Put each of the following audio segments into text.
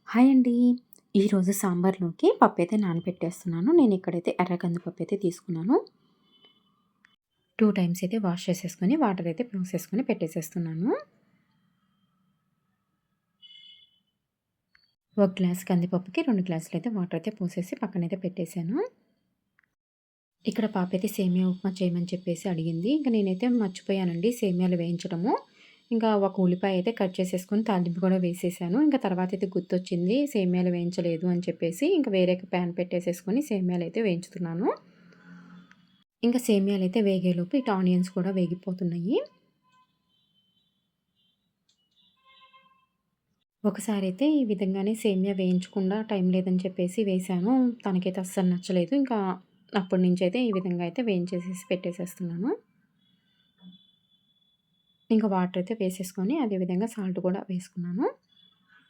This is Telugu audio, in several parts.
హాయ్ అండి. ఈరోజు సాంబార్‌లోకి పప్పైతే నానబెట్టేస్తున్నాను. నేను ఇక్కడైతే ఎర్ర కందిపప్పు అయితే తీసుకున్నాను. 2 టైమ్స్ అయితే వాష్ చేసేసుకొని వాటర్ అయితే పోసేసుకొని పెట్టేసేస్తున్నాను. ఒక గ్లాస్ కందిపప్పుకి 2 గ్లాసులైతే వాటర్ అయితే పోసేసి పక్కనైతే పెట్టేశాను. ఇక్కడ పాపైతే సేమియా ఉప్మా చేయమని చెప్పేసి అడిగింది. ఇంక నేనైతే మర్చిపోయానండి సేమియాలు వేయించడము. ఇంకా ఒక ఉల్లిపాయ అయితే కట్ చేసేసుకొని తాలింపు కూడా వేసేసాను. ఇంకా తర్వాత అయితే గుర్తొచ్చింది సేమియాలు వేయించలేదు అని చెప్పేసి ఇంక వేరే ప్యాన్ పెట్టేసేసుకొని సేమియాలైతే వేయించుతున్నాను. ఇంకా సేమియాలైతే వేగేలోపు ఇటు ఆనియన్స్ కూడా వేగిపోతున్నాయి. ఒకసారైతే ఈ విధంగానే సేమియా వేయించకుండా టైం లేదని చెప్పేసి వేశాను. తనకైతే అస్సలు నచ్చలేదు. ఇంకా అప్పటి నుంచైతే ఈ విధంగా అయితే వేయించేసేసి పెట్టేసేస్తున్నాను. ఇంకా వాటర్ అయితే వేసేసుకొని అదే విధంగా సాల్ట్ కూడా వేసుకున్నాను.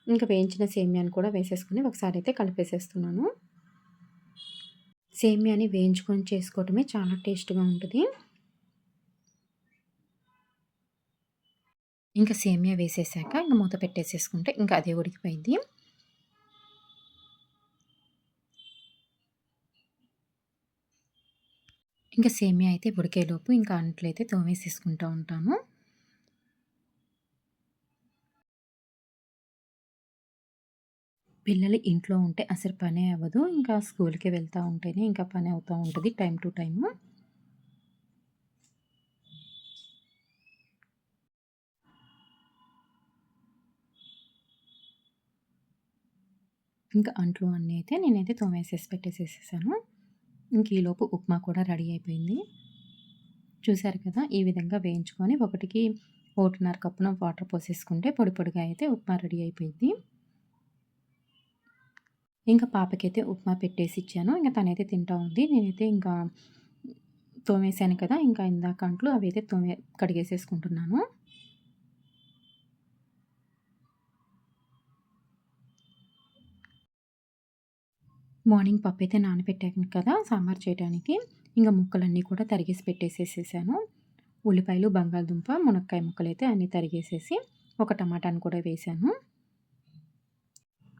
ఇంకా వేయించిన సేమియాని కూడా వేసేసుకొని ఒకసారి అయితే కలిపేసేస్తున్నాను. సేమియాని వేయించుకొని చేసుకోవటమే చాలా టేస్ట్‌గా ఉంటది. ఇంకా సేమియా వేసేసాక ఇంక మూత పెట్టేసేసుకుంటే ఇంకా అదే ఉడికిపోయిద్ది. ఇంకా సేమియా అయితే ఉడికేలోపు ఇంకా అంట్లయితే తోమేసేసుకుంటూ ఉంటాను. పిల్లలు ఇంట్లో ఉంటే అసలు పనే అవ్వదు. ఇంకా స్కూల్‌కి వెళ్తా ఉంటేనే ఇంకా పని అవుతా ఉంటది టైమ్ టు టైము. ఇంకా అంట్లు అన్నీ అయితే నేనైతే తోమేసేసి పెట్టేసేసేసాను. ఇంక ఈలోపు ఉప్మా కూడా రెడీ అయిపోయింది. చూసారు కదా! ఈ విధంగా వేయించుకొని ఒకటికి 1.5 కప్పున వాటర్ పోసేసుకుంటే పొడి పొడిగా అయితే ఉప్మా రెడీ అయిపోయిద్ది. ఇంకా పాపకైతే ఉప్మా పెట్టేసి ఇచ్చాను. ఇంక తనైతే తింటా ఉంది. నేనైతే ఇంకా తోమేసాను కదా! ఇంకా ఇందాక అంట్లు అవైతే కడిగేసేసుకుంటున్నాను. మార్నింగ్ పప్పైతే నానబెట్టాను కదా! సాంబార్ చేయడానికి. ఇంక ముక్కలన్నీ కూడా తరిగేసి పెట్టేసేసేసాను. ఉల్లిపాయలు, బంగాళదుంప, మునక్కాయ ముక్కలైతే అన్నీ తరిగేసేసి ఒక టమాటాను కూడా వేశాను.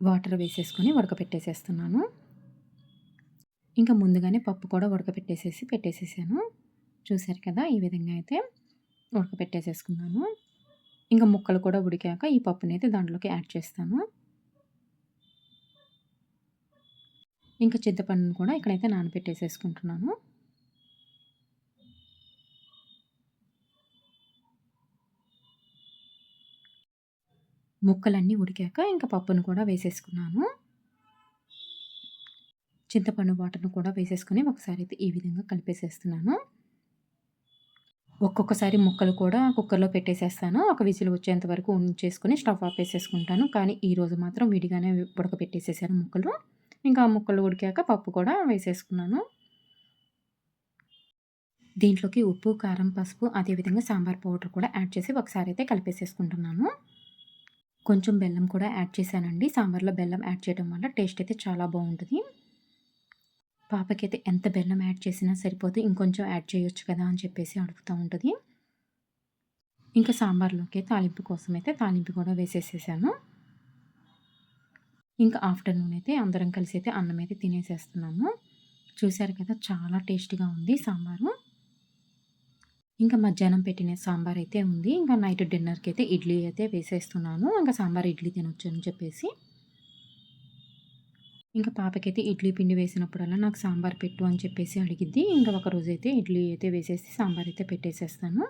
వాటర్ వేసేసుకొని ఉడకపెట్టేసేస్తున్నాను. ఇంకా ముందుగానే పప్పు కూడా పెట్టేసేసాను. చూసారు కదా! ఈ విధంగా అయితే ఉడకపెట్టేసేసుకున్నాను. ఇంకా ముక్కలు కూడా ఉడికాక ఈ పప్పునైతే దాంట్లోకి యాడ్ చేస్తాను. ఇంకా చింతపండును కూడా ఇక్కడైతే నానబెట్టేసేసుకుంటున్నాను. ముక్కలన్నీ ఉడికాక ఇంకా పప్పును కూడా వేసేసుకున్నాను. చింతపండు వాటర్‌ను కూడా వేసేసుకొని ఒకసారి అయితే ఈ విధంగా కలిపేసేస్తున్నాను. ఒక్కొక్కసారి ముక్కలు కూడా కుక్కర్‌లో పెట్టేసేస్తాను. ఒక విజిల్ వచ్చేంత వరకు ఉంచేసుకొని స్టవ్ ఆపేసేసుకుంటాను. కానీ ఈరోజు మాత్రం విడిగానే ఉడకపెట్టేసేసాను ముక్కలు. ఇంకా ఆ ముక్కలు ఉడికాక పప్పు కూడా వేసేసుకున్నాను. దీంట్లోకి ఉప్పు, కారం, పసుపు అదేవిధంగా సాంబార్ పౌడర్ కూడా యాడ్ చేసి ఒకసారి అయితే కలిపేసేసుకుంటున్నాను. కొంచెం బెల్లం కూడా యాడ్ చేశానండి. సాంబార్‌లో బెల్లం యాడ్ చేయడం వల్ల టేస్ట్ అయితే చాలా బావుంటది. పాపకైతే ఎంత బెల్లం యాడ్ చేసినా సరిపోదు. ఇంకొంచెం యాడ్ చేయొచ్చు కదా! అని చెప్పేసి అడుగుతా ఉంటది. ఇంకా సాంబార్‌లోకి తాలింపు కోసమైతే తాలింపు కూడా వేసేసేసాను. ఇంకా ఆఫ్టర్‌నూన్ అయితే అందరం కలిసి అయితే అన్నం అయితే తినేసేస్తున్నాము. చూసారు కదా! చాలా టేస్టీగా ఉంది సాంబారు. ఇంకా మధ్యాహ్నం పెట్టిన సాంబార్ అయితే ఉంది. ఇంకా నైట్ డిన్నర్‌కి అయితే ఇడ్లీ అయితే వేసేస్తున్నాను. ఇంకా సాంబార్ ఇడ్లీ తినొచ్చు అని చెప్పేసి. ఇంకా పాపకైతే ఇడ్లీ పిండి వేసినప్పుడల్లా నాకు సాంబార్ పెట్టు అని చెప్పేసి అడిగిద్ది. ఇంకా ఒకరోజైతే ఇడ్లీ అయితే వేసేసి సాంబార్ అయితే పెట్టేసేస్తాను.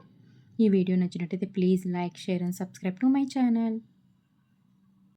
ఈ వీడియో నచ్చినట్టయితే please like, share and subscribe to my channel.